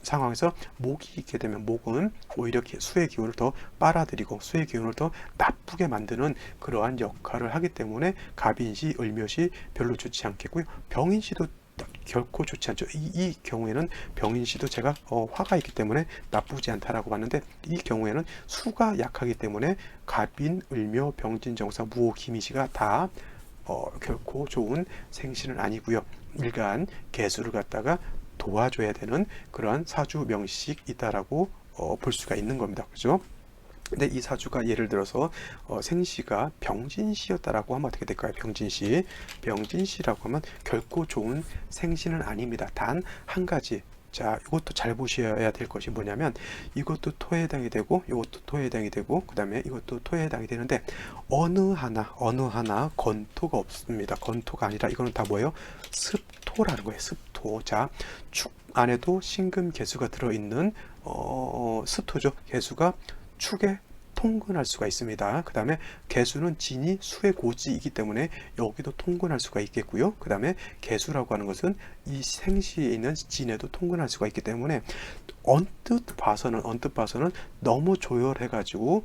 상황에서 목이 있게 되면 목은 오히려 수의 기운을 더 빨아들이고 수의 기운을 더 나쁘게 만드는 그러한 역할을 하기 때문에 갑인시, 을묘시 별로 좋지 않겠고요. 병인시도 결코 좋지 않죠. 이 경우에는 병인시도 제가 화가 있기 때문에 나쁘지 않다라고 봤는데, 이 경우에는 수가 약하기 때문에 갑인, 을묘, 병진, 정사, 무호, 기미시가 다 결코 좋은 생신은 아니고요. 일간 개수를 갖다가 도와줘야 되는 그러한 사주 명식이다라고 볼 수가 있는 겁니다. 그죠? 근데 이 사주가 예를 들어서 생시가 병진시였다라고 하면 어떻게 될까요? 병진시라고 하면 결코 좋은 생신은 아닙니다. 단 한 가지, 자, 이것도 잘 보셔야 될 것이 뭐냐면, 이것도 토에 해당이 되고 이것도 토에 해당이 되고 그 다음에 이것도 토에 해당이 되는데, 어느 하나 건토가 없습니다. 건토가 아니라 이거는 다 뭐예요? 습토라는 거예요. 습토. 자, 축 안에도 신금 개수가 들어있는 습토죠. 개수가 축에 통근할 수가 있습니다. 그 다음에 개수는 진이 수의 고지이기 때문에 여기도 통근할 수가 있겠고요. 그 다음에 개수라고 하는 것은 이 생시에 있는 진에도 통근할 수가 있기 때문에 언뜻 봐서는 너무 조열해가지고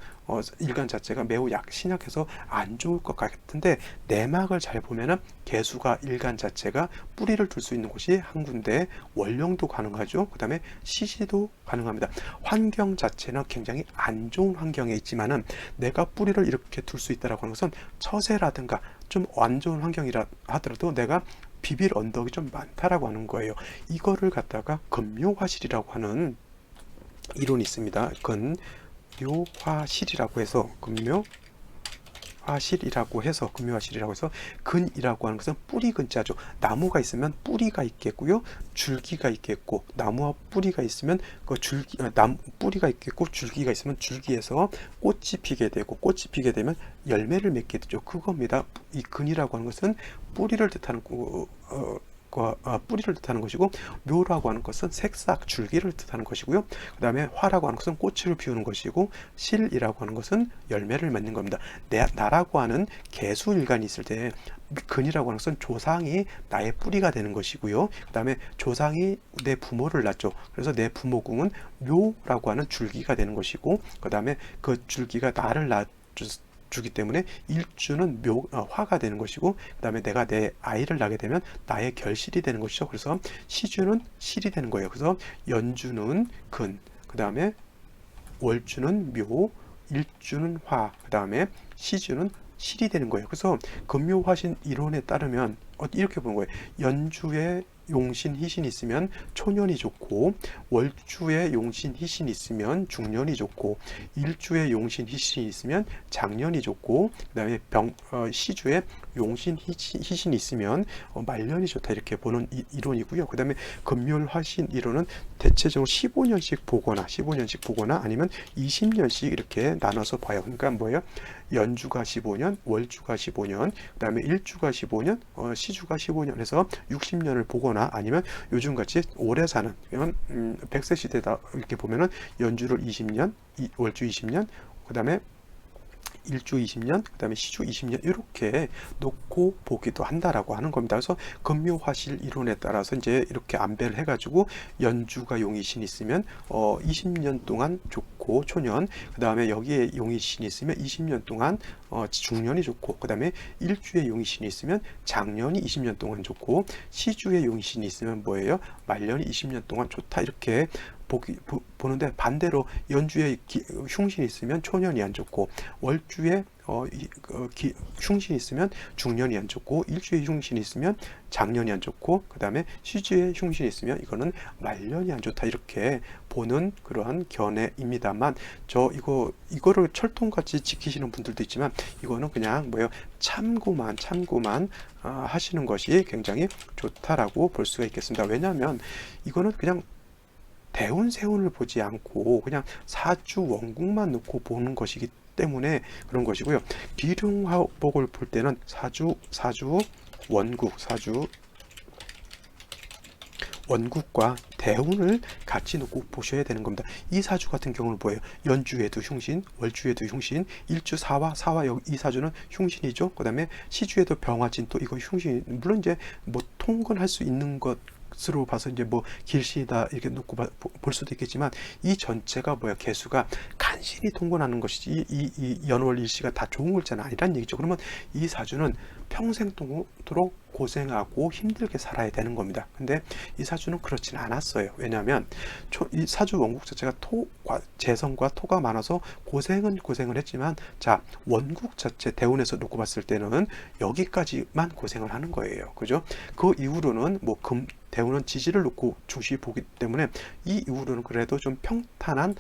일간 자체가 매우 신약해서 안 좋을 것 같은데, 내막을 잘 보면은 개수가 일간 자체가 뿌리를 둘 수 있는 곳이 한 군데, 월령도 가능하죠. 그 다음에 시시도 가능합니다. 환경 자체는 굉장히 안 좋은 환경에 있지만은 내가 뿌리를 이렇게 둘 수 있다라고 하는 것은 처세라든가 좀 안 좋은 환경이라 하더라도 내가 비빌 언덕이 좀 많다라고 하는 거예요. 이거를 갖다가 금묘화실이라고 하는 이론이 있습니다. 금묘화실이라고 해서 금묘화실이라고 해서 근이라고 하는 것은 뿌리 근자죠. 나무가 있으면 뿌리가 있겠고요, 줄기가 있겠고, 나무와 뿌리가 있으면 그 뿌리가 있겠고 줄기가 있으면 줄기에서 꽃이 피게 되고, 꽃이 피게 되면 열매를 맺게 되죠. 그겁니다. 이 근이라고 하는 것은 뿌리를 뜻하는 뿌리를 뜻하는 것이고, 묘라고 하는 것은 색싹 줄기를 뜻하는 것이고요. 그 다음에 화라고 하는 것은 꽃을 피우는 것이고, 실이라고 하는 것은 열매를 맺는 겁니다. 나라고 하는 개수일간이 있을 때 근이라고 하는 것은 조상이 나의 뿌리가 되는 것이고요. 그 다음에 조상이 내 부모를 낳죠. 그래서 내 부모궁은 묘라고 하는 줄기가 되는 것이고, 그 다음에 그 줄기가 나를 주기 때문에 일주는 화가 되는 것이고, 그 다음에 내가 내 아이를 낳게 되면 나의 결실이 되는 것이죠. 그래서 시주는 실이 되는 거예요. 그래서 연주는 근, 그 다음에 월주는 묘, 일주는 화, 그 다음에 시주는 실이 되는 거예요. 그래서 금묘화신 이론에 따르면 이렇게 보는 거예요. 연주에 용신, 희신이 있으면 초년이 좋고, 월주에 용신, 희신이 있으면 중년이 좋고, 일주에 용신, 희신이 있으면 장년이 좋고, 그 다음에 시주에 용신, 희신이 있으면 말년이 좋다, 이렇게 보는 이론이고요. 그 다음에 금묘화신 이론은 대체적으로 15년씩 보거나 아니면 20년씩 이렇게 나눠서 봐요. 그러니까 뭐예요? 연주가 15년, 월주가 15년, 그 다음에 일주가 15년, 시주가 15년 해서 60년을 보거나, 아니면 요즘같이 오래 사는 100세 시대다 이렇게 보면은 연주를 20년, 월주 20년, 그 다음에 일주 20년, 그 다음에 시주 20년 이렇게 놓고 보기도 한다라고 하는 겁니다. 그래서 금묘화실 이론에 따라서 이제 이렇게 안배를 해가지고 연주가 용의신이 있으면 20년 동안 좋고 초년, 그 다음에 여기에 용의신이 있으면 20년 동안 중년이 좋고, 그 다음에 일주에 용의신이 있으면 장년이 20년 동안 좋고, 시주에 용의신이 있으면 뭐예요? 말년이 20년 동안 좋다, 이렇게 보는데, 반대로 연주에 흉신이 있으면 초년이 안 좋고, 월주에 흉신이 있으면 중년이 안 좋고, 일주에 흉신이 있으면 장년이 안 좋고, 그 다음에 시주에 흉신이 있으면 이거는 말년이 안 좋다, 이렇게 보는 그러한 견해입니다만, 이거를 철통같이 지키시는 분들도 있지만, 이거는 그냥 뭐예요? 참고만 하시는 것이 굉장히 좋다라고 볼 수가 있겠습니다. 왜냐하면 이거는 그냥 대운세운을 보지 않고 그냥 사주 원국만 놓고 보는 것이기 때문에 그런 것이고요. 기룡화복을 볼 때는 사주 원국과 대운을 같이 놓고 보셔야 되는 겁니다. 이 사주 같은 경우는 뭐예요? 연주에도 흉신, 월주에도 흉신, 일주 사화 이 사주는 흉신이죠. 그 다음에 시주에도 병화진, 또 이거 흉신, 물론 이제 뭐 통근할 수 있는 것으로 봐서 이제 뭐 길신이다 이렇게 놓고 볼 수도 있겠지만, 이 전체가 뭐야? 개수가 간신히 통근하는 것이지 이 연월일시가 다 좋은 글자는 아니란 얘기죠. 그러면 이 사주는 평생도록 고생하고 힘들게 살아야 되는 겁니다. 근데 이 사주는 그렇지는 않았어요. 왜냐하면 이 사주 원국 자체가 재성과 토가 많아서 고생을 했지만, 자, 원국 자체 대운에서 놓고 봤을 때는 여기까지만 고생을 하는 거예요. 그죠? 그 이후로는 뭐 대운은 지지를 놓고 중시 보기 때문에 이 이후로는 그래도 좀 평탄한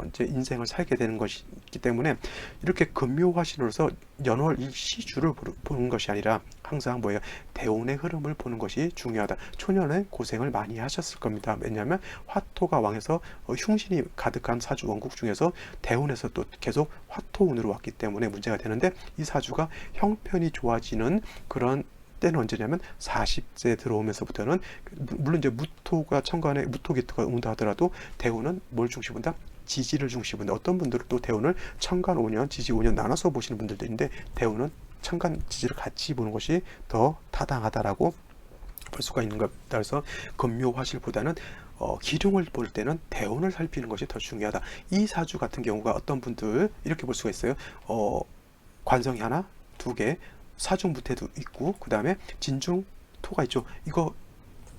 이제 인생을 살게 되는 것이기 때문에, 이렇게 금묘화신으로서 연월 일시주를 보는 것이 아니라 항상 뭐예요? 대운의 흐름을 보는 것이 중요하다. 초년에 고생을 많이 하셨을 겁니다. 왜냐하면 화토가 왕에서 흉신이 가득한 사주 원국 중에서 대운에서 또 계속 화토운으로 왔기 때문에 문제가 되는데, 이 사주가 형편이 좋아지는 그런 때는 언제냐면 40세 들어오면서부터는, 물론 이제 무토가 천간에 무토기토가 온다 하더라도 대운은 뭘 중시 본다? 지지를 중시 본다. 어떤 분들은 또 대운을 천간 5년, 지지 5년 나눠서 보시는 분들도 있는데, 대운은 천간 지지를 같이 보는 것이 더 타당하다라고 볼 수가 있는 겁니다. 그래서 금묘화실보다는 기룡을 볼 때는 대운을 살피는 것이 더 중요하다. 이 사주 같은 경우가 어떤 분들 이렇게 볼 수가 있어요. 관성이 하나, 두 개, 사중무태도 있고, 그 다음에 진중토가 있죠. 이거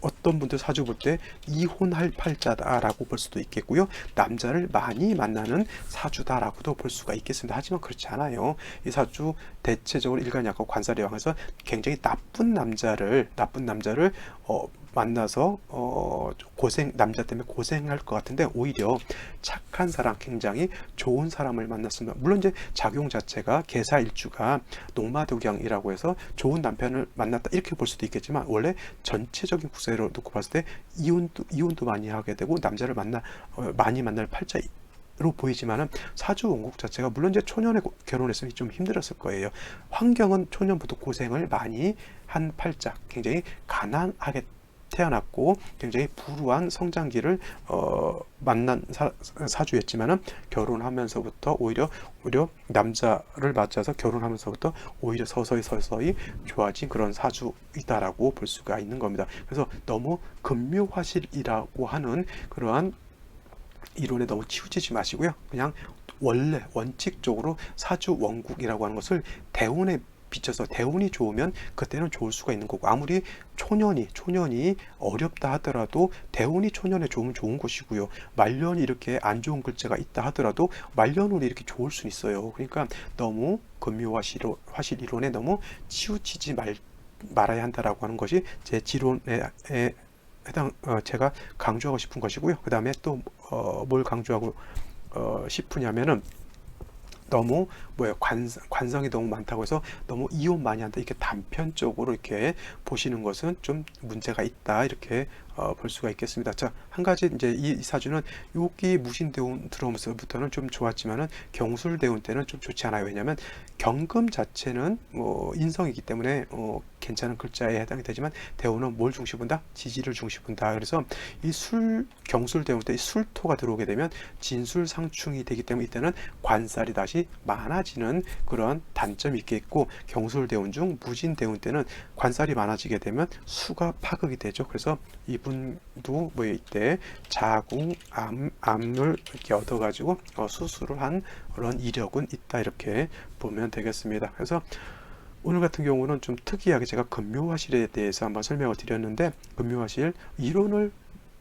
어떤 분들 사주 볼 때 이혼할 팔자다라고 볼 수도 있겠고요. 남자를 많이 만나는 사주다라고도 볼 수가 있겠습니다. 하지만 그렇지 않아요. 이 사주 대체적으로 일간약과 관살의 왕에서 굉장히 나쁜 남자를 만나서 남자 때문에 고생할 것 같은데, 오히려 착한 사람, 굉장히 좋은 사람을 만났습니다. 물론 이제 작용 자체가 개사일주가 농마도경이라고 해서 좋은 남편을 만났다 이렇게 볼 수도 있겠지만, 원래 전체적인 구세로 놓고 봤을 때 이혼도 많이 하게 되고 남자를 많이 만날 팔자로 보이지만은, 사주 원국 자체가 물론 이제 초년에 결혼했으니 좀 힘들었을 거예요. 환경은 초년부터 고생을 많이 한 팔자, 굉장히 가난하게 태어났고 굉장히 불우한 성장기를 만난 사주였지만은, 결혼하면서부터 오히려 남자를 맞아서 결혼하면서부터 오히려 서서히 좋아진 그런 사주이다라고 볼 수가 있는 겁니다. 그래서 너무 금묘화실이라고 하는 그러한 이론에 너무 치우치지 마시고요. 그냥 원래 원칙적으로 사주 원국이라고 하는 것을 대운에 비춰서 대운이 좋으면 그때는 좋을 수가 있는 거고, 아무리 초년이 어렵다 하더라도 대운이 초년에 좋으면 좋은 것이고요. 말년이 이렇게 안 좋은 글자가 있다 하더라도 말년운이 이렇게 좋을 수 있어요. 그러니까 너무 금묘화실 이론에 너무 치우치지 말아야 한다라고 하는 것이 제 지론에 제가 강조하고 싶은 것이고요. 그 다음에 또 뭘 강조하고 싶으냐면은, 너무 관성이 너무 많다고 해서 너무 이혼 많이 한다, 이렇게 단편적으로 이렇게 보시는 것은 좀 문제가 있다, 이렇게 볼 수가 있겠습니다. 자, 한 가지 이제 이 사주는 여기 무신대운 들어오면서부터는 좀 좋았지만은 경술대운 때는 좀 좋지 않아요. 왜냐하면 경금 자체는 인성이기 때문에 괜찮은 글자에 해당이 되지만 대운은 뭘 중시 본다? 지지를 중시 본다. 그래서 이 경술대운 때 이 술토가 들어오게 되면 진술상충이 되기 때문에 이때는 관살이 다시 많아지는 그런 단점이 있겠고, 경술대운 중 무진대운 때는 관살이 많아지게 되면 수가 파극이 되죠. 그래서 이분도 이때 자궁 암을 이렇게 얻어가지고 수술을 한 그런 이력은 있다, 이렇게 보면 되겠습니다. 그래서 오늘 같은 경우는 좀 특이하게 제가 금묘화실에 대해서 한번 설명을 드렸는데, 금묘화실 이론을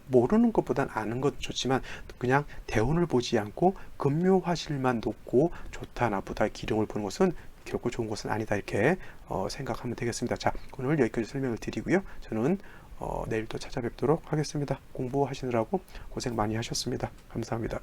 모르는 것보단 아는 것 좋지만 그냥 대운을 보지 않고 금묘화실만 놓고 좋다 나쁘다 기룡을 보는 것은 결코 좋은 것은 아니다, 이렇게 생각하면 되겠습니다. 자, 오늘 여기까지 설명을 드리고요. 저는 내일 또 찾아뵙도록 하겠습니다. 공부하시느라고 고생 많이 하셨습니다. 감사합니다.